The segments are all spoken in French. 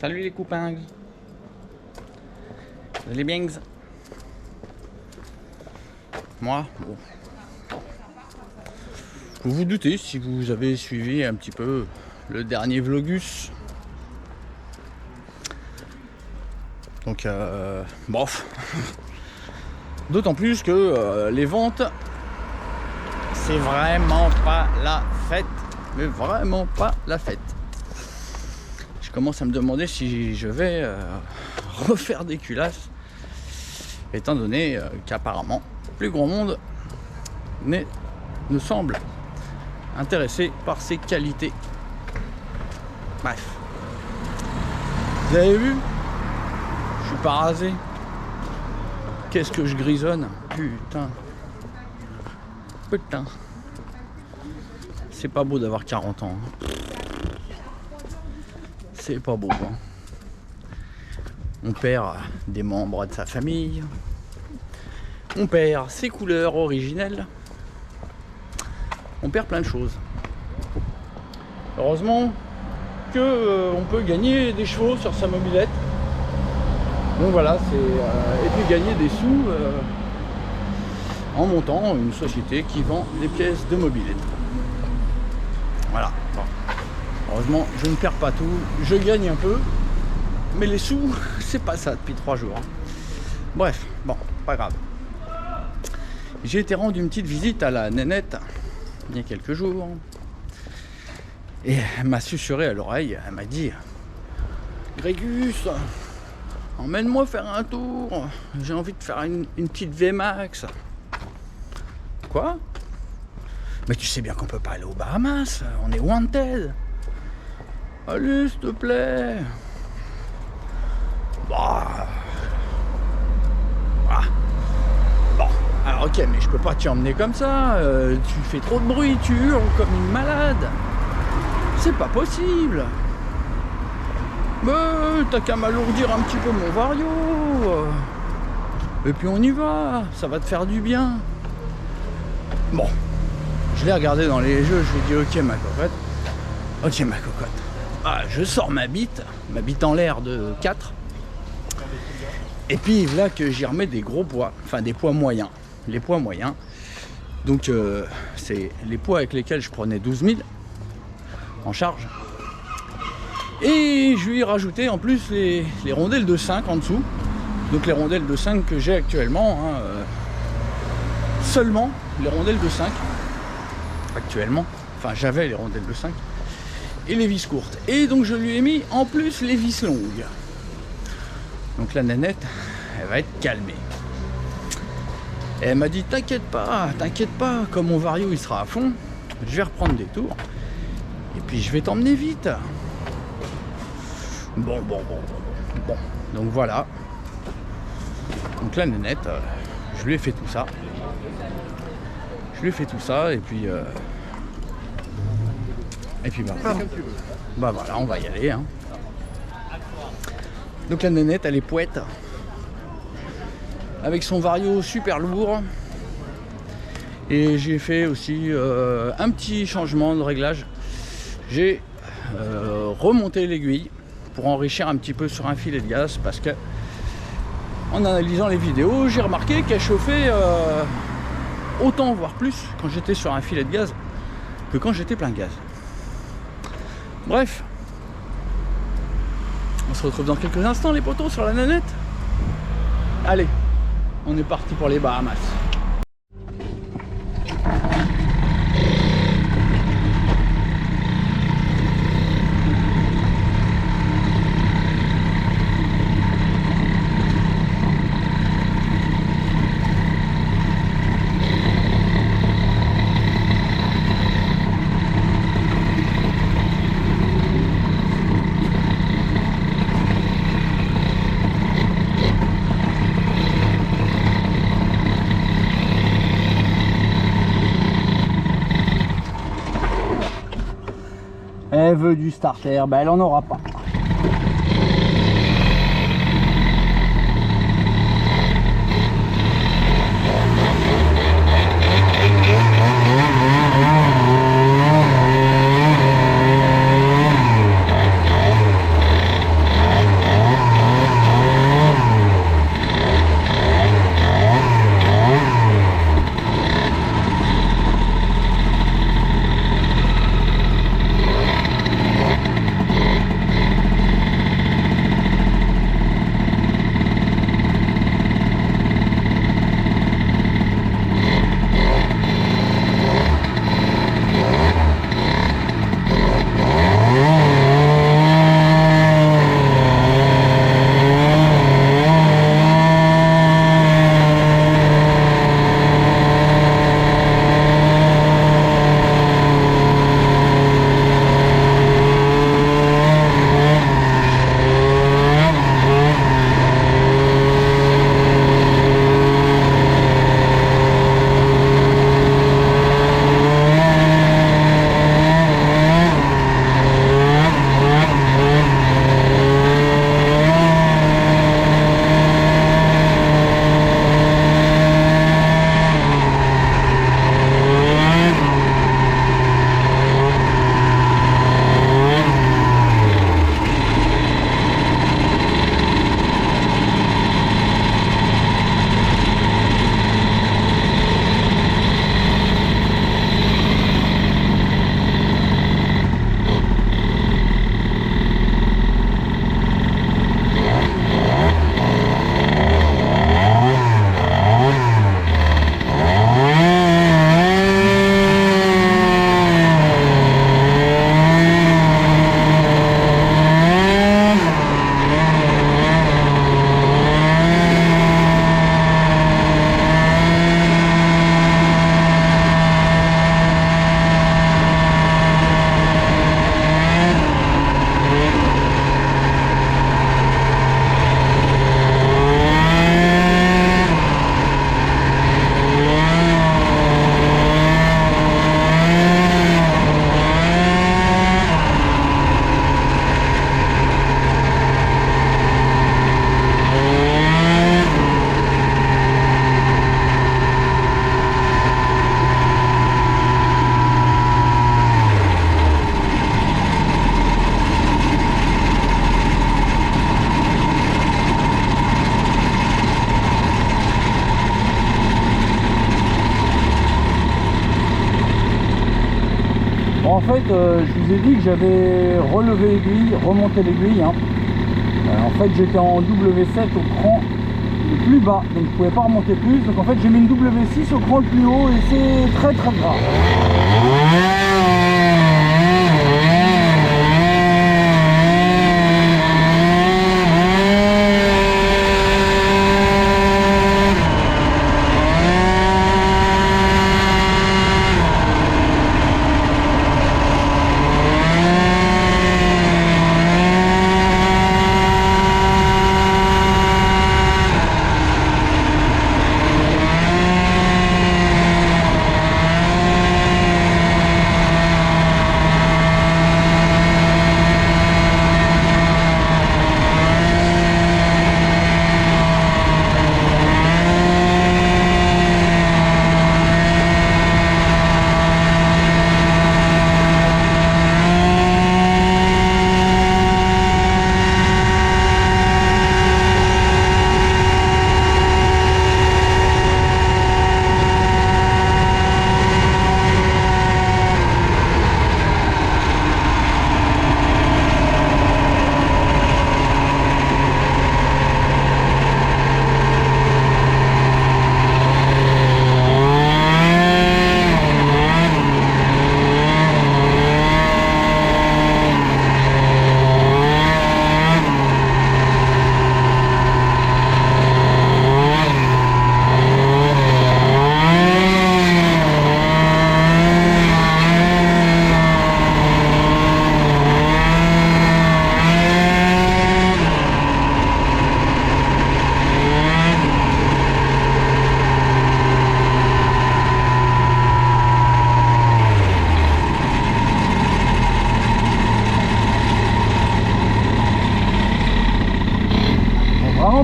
Salut les copains. Vous allez bien? Moi, bon. Vous vous doutez, si vous avez suivi un petit peu le dernier vlogus. Donc, bof. D'autant plus que les ventes, c'est vraiment pas la fête. Mais vraiment pas la fête. Je commence à me demander si je vais refaire des culasses, étant donné qu'apparemment, plus grand monde ne semble intéressé par ses qualités. Bref. Vous avez vu? Je suis pas rasé. Qu'est-ce que je grisonne? Putain. Putain. C'est pas beau d'avoir 40 ans. C'est pas beau. Hein. On perd des membres de sa famille. On perd ses couleurs originelles. On perd plein de choses. Heureusement que on peut gagner des chevaux sur sa mobilette. Donc voilà, et puis gagner des sous en montant une société qui vend des pièces de mobilette. Voilà. Bon. Heureusement, je ne perds pas tout. Je gagne un peu, mais les sous, c'est pas ça depuis 3 jours. Bref, bon, pas grave. J'ai été rendre une petite visite à la nénette il y a quelques jours. Et elle m'a susurré à l'oreille, elle m'a dit: Grégus, emmène-moi faire un tour, j'ai envie de faire une petite VMAX. Quoi? Mais tu sais bien qu'on peut pas aller aux Bahamas, on est wanted. Allez, s'il te plaît. Bah. Ah. Bon, alors ok, mais je peux pas t'y emmener comme ça, tu fais trop de bruit, tu hurles comme une malade. C'est pas possible. Mais t'as qu'à m'alourdir un petit peu mon vario. Et puis on y va, ça va te faire du bien. Bon, je l'ai regardé dans les jeux, je lui ai dit ok ma cocotte. Ok ma cocotte. Ah, je sors ma bite en l'air de 4. Et puis là que j'y remets des gros poids, enfin des poids moyens. Les poids moyens. Donc c'est les poids avec lesquels je prenais 12 000 en charge. Et je lui ai rajouté en plus les rondelles de 5 en dessous. Donc les rondelles de 5 que j'ai actuellement. Hein, seulement les rondelles de 5 actuellement. Enfin j'avais les rondelles de 5. Et les vis courtes. Et donc je lui ai mis en plus les vis longues. Donc la nénette, elle va être calmée. Et elle m'a dit t'inquiète pas, comme mon vario il sera à fond, je vais reprendre des tours. Et puis je vais t'emmener vite. Bon. Donc voilà. Donc la nénette, je lui ai fait tout ça. Et puis bah voilà, on va y aller. Hein. Donc la nénette, elle est poète. Avec son vario super lourd. Et j'ai fait aussi un petit changement de réglage. J'ai remonté l'aiguille pour enrichir un petit peu sur un filet de gaz parce que en analysant les vidéos, j'ai remarqué qu'elle chauffait autant voire plus quand j'étais sur un filet de gaz que quand j'étais plein gaz. Bref, on se retrouve dans quelques instants les potos sur la nénette. Allez, on est parti pour les Bahamas. Elle veut du starter, ben elle en aura pas. en fait, je vous ai dit que j'avais relevé l'aiguille, remonté l'aiguille. Hein. En fait, j'étais en W7 au cran le plus bas, donc je pouvais pas remonter plus. Donc en fait, j'ai mis une W6 au cran le plus haut et c'est très très grave.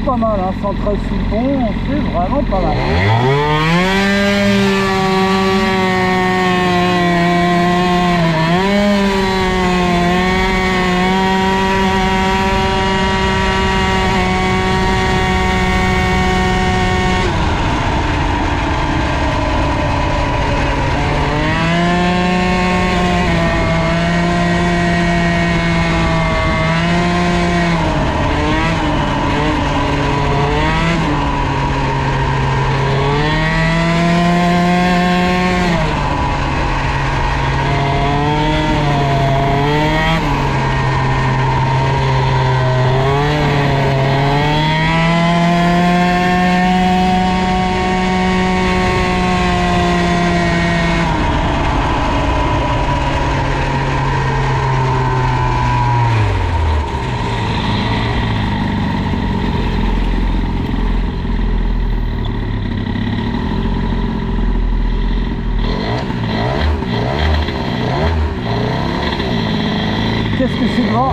Pas mal, hein, 113 sous le pont, c'est vraiment pas mal. Qu'est-ce que c'est grand!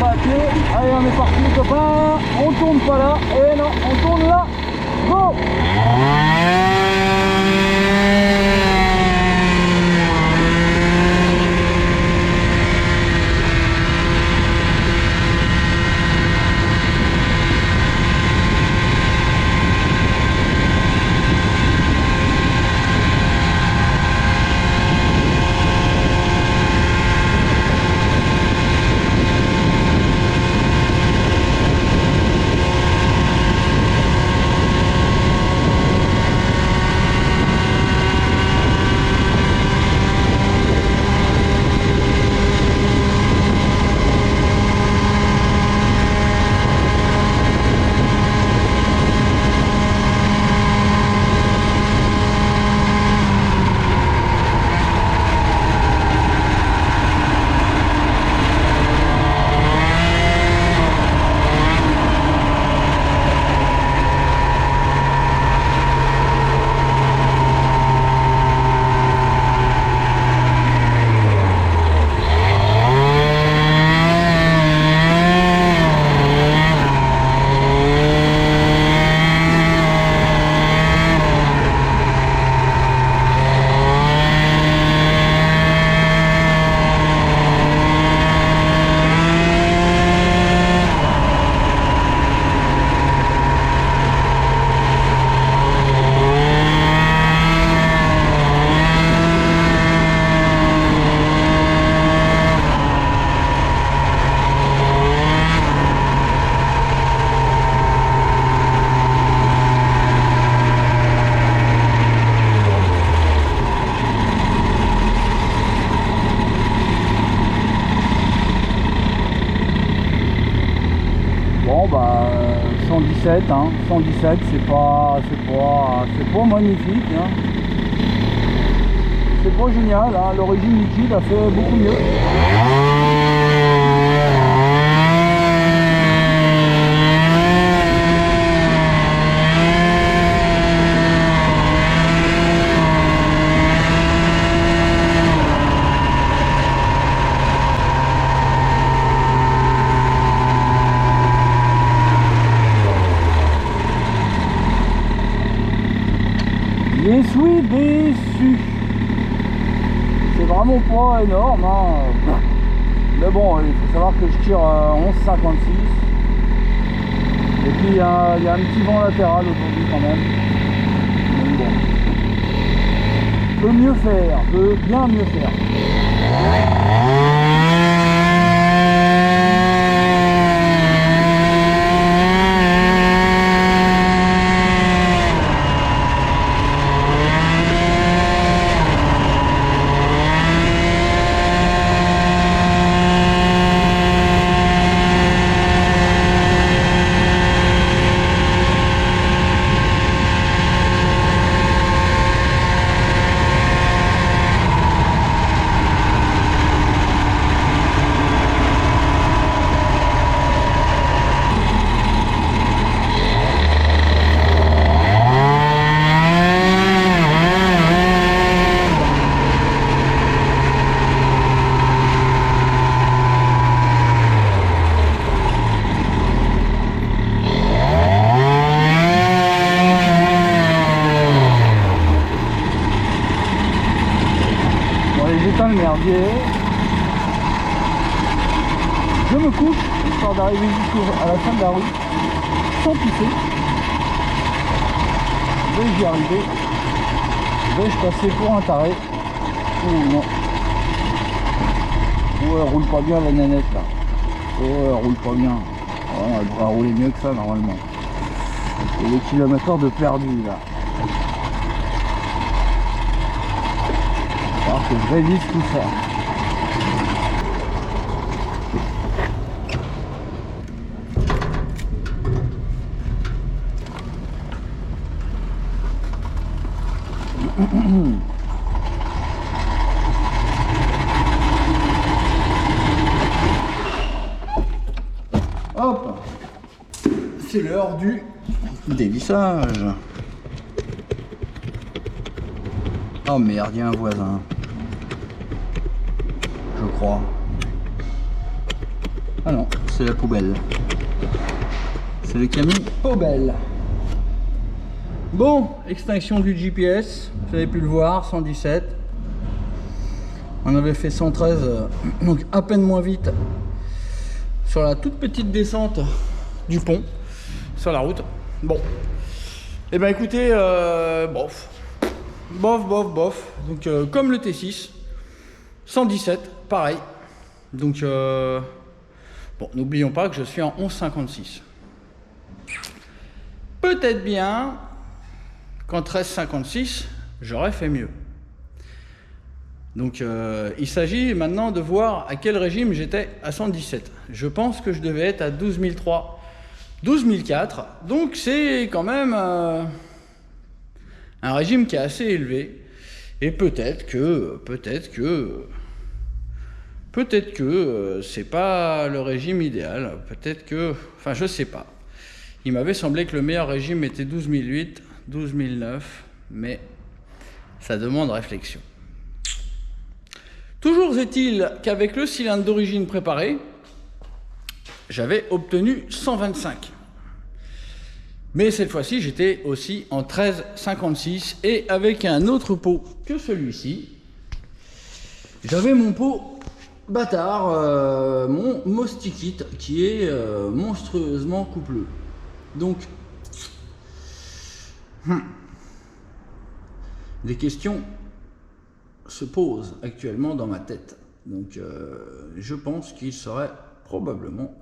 à pied. Allez, on est parti les copains. On tourne pas là. Et non, on tourne là. Go! Bon bah 117 hein, 117 c'est pas magnifique hein. C'est pas génial hein. L'origine liquide a fait beaucoup mieux. Je suis déçu. C'est vraiment pas énorme hein. Mais bon, il faut savoir que je tire 11,56. Et puis il y a un petit vent latéral aujourd'hui quand même. Donc bon. Peut mieux faire, peut bien mieux faire. J'éteins le merdier, je me couche histoire d'arriver jusqu'à la fin de la rue sans pisser. Vais-je y arriver? Vais-je passer pour un taré? Ou non? Ou elle roule pas bien la nénette là? Oh, elle roule pas bien. Ouais, elle devrait rouler mieux que ça normalement. Et les kilomètres de perdu là. Alors que je révise tout ça. Hop, c'est l'heure du dévissage. Oh merde, il y a un voisin. Je crois. Ah non, c'est la poubelle. C'est le camion poubelle. Bon, extinction du GPS, vous avez pu le voir, 117. On avait fait 113, donc à peine moins vite sur la toute petite descente du pont, sur la route. Bon, et ben écoutez, bof. Donc comme le T6, 117, pareil. Donc bon, n'oublions pas que je suis en 11,56. Peut-être bien qu'en 13,56, j'aurais fait mieux. Donc il s'agit maintenant de voir à quel régime j'étais à 117. Je pense que je devais être à 12 003, 12 004. Donc c'est quand même un régime qui est assez élevé. Et peut-être que c'est pas le régime idéal. Peut-être que, enfin je sais pas. Il m'avait semblé que le meilleur régime était 12 008, 12 009, mais ça demande réflexion. Toujours est-il qu'avec le cylindre d'origine préparé, j'avais obtenu 125. Mais cette fois-ci, j'étais aussi en 13,56 et avec un autre pot que celui-ci. J'avais mon pot bâtard, mon Mostikit, qui est monstrueusement coupleux. Donc, des questions se posent actuellement dans ma tête. Donc, je pense qu'il serait probablement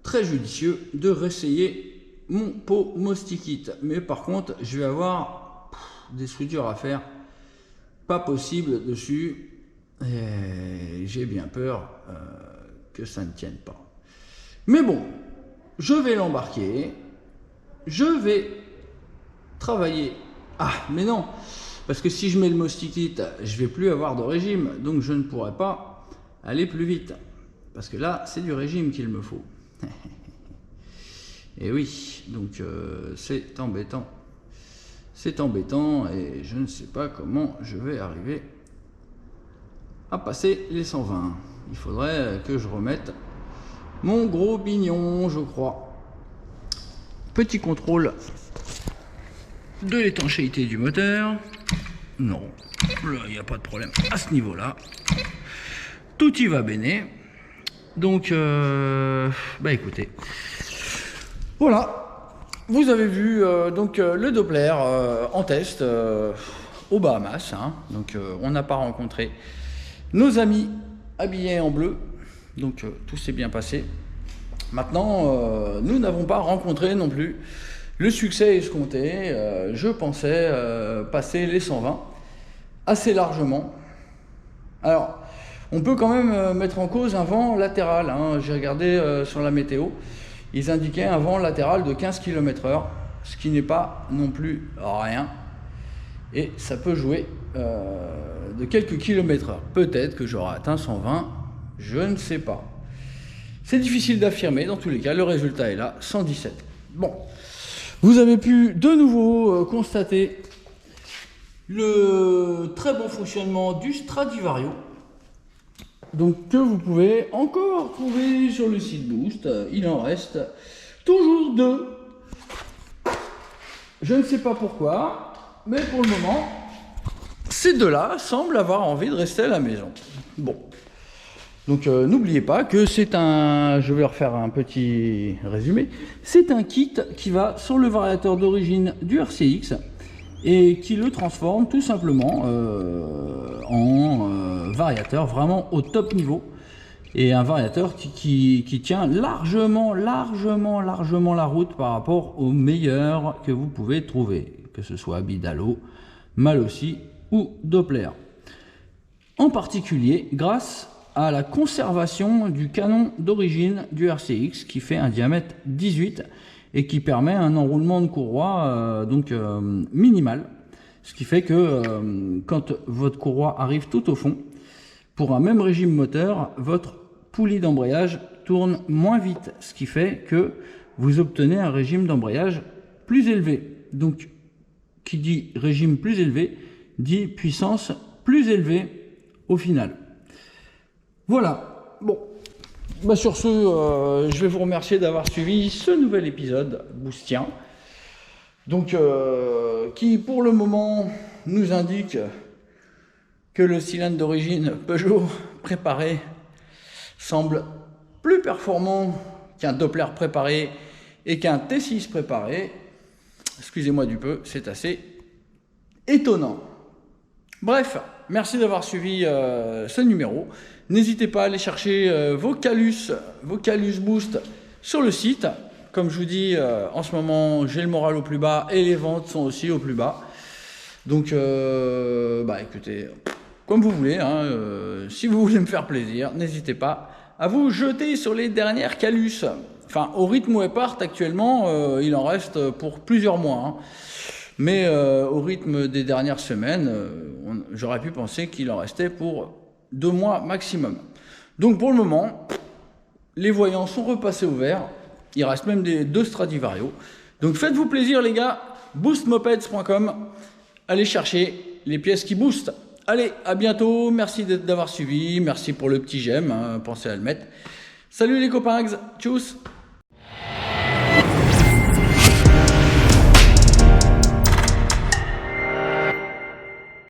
très judicieux de réessayer mon pot Mostikit. Mais par contre, je vais avoir des soudures à faire. Pas possible dessus. Et j'ai bien peur que ça ne tienne pas. Mais bon, je vais l'embarquer. Je vais travailler. Ah, mais non, parce que si je mets le Mostikit, je vais plus avoir de régime, donc je ne pourrai pas aller plus vite. Parce que là, c'est du régime qu'il me faut. Et oui, donc c'est embêtant. C'est embêtant et je ne sais pas comment je vais arriver à passer les 120. Il faudrait que je remette mon gros bignon, je crois. Petit contrôle de l'étanchéité du moteur. Non, là il n'y a pas de problème à ce niveau-là. Tout y va bene. Donc, bah écoutez, voilà. Vous avez vu donc le Doppler en test aux Bahamas. Hein. Donc, on n'a pas rencontré nos amis habillés en bleu. Donc, tout s'est bien passé. Maintenant, nous n'avons pas rencontré non plus le succès escompté. Je pensais passer les 120 assez largement. Alors, on peut quand même mettre en cause un vent latéral. Hein. J'ai regardé sur la météo. Ils indiquaient un vent latéral de 15 km/h, ce qui n'est pas non plus rien. Et ça peut jouer de quelques kilomètres/h. Peut-être que j'aurai atteint 120, je ne sais pas. C'est difficile d'affirmer, dans tous les cas, le résultat est là, 117. Bon, vous avez pu de nouveau constater le très bon fonctionnement du Stradivario. Donc que vous pouvez encore trouver sur le site Boost. Il en reste toujours 2. Je ne sais pas pourquoi, mais pour le moment, ces 2-là semblent avoir envie de rester à la maison. Bon, donc n'oubliez pas que c'est un... Je vais refaire un petit résumé. C'est un kit qui va sur le variateur d'origine du RCX et qui le transforme tout simplement en variateur vraiment au top niveau, et un variateur qui tient largement la route par rapport aux meilleurs que vous pouvez trouver, que ce soit Bidalo, Malossi ou Doppler. En particulier grâce à la conservation du canon d'origine du RCX qui fait un diamètre 18 et qui permet un enroulement de courroie minimal, ce qui fait que quand votre courroie arrive tout au fond, pour un même régime moteur, votre poulie d'embrayage tourne moins vite, ce qui fait que vous obtenez un régime d'embrayage plus élevé. Donc, qui dit régime plus élevé, dit puissance plus élevée au final. Voilà. Bon, Bah sur ce, je vais vous remercier d'avoir suivi ce nouvel épisode boostien. Donc, qui pour le moment nous indique que le cylindre d'origine Peugeot préparé semble plus performant qu'un Doppler préparé et qu'un T6 préparé. Excusez-moi du peu, c'est assez étonnant. Bref, merci d'avoir suivi ce numéro. N'hésitez pas à aller chercher vos Calus Boost sur le site. Comme je vous dis, en ce moment, j'ai le moral au plus bas et les ventes sont aussi au plus bas. Donc, écoutez, comme vous voulez, hein, si vous voulez me faire plaisir, n'hésitez pas à vous jeter sur les dernières Calus. Enfin, au rythme où elles partent actuellement, il en reste pour plusieurs mois. Hein. Mais au rythme des dernières semaines, j'aurais pu penser qu'il en restait pour 2 mois maximum. Donc pour le moment, les voyants sont repassés au vert. Il reste même 2 Stradivarius. Donc faites-vous plaisir les gars, boostmopeds.com. Allez chercher les pièces qui boostent. Allez, à bientôt. Merci d'avoir suivi. Merci pour le petit j'aime. Hein, pensez à le mettre. Salut les copains. Tchuss.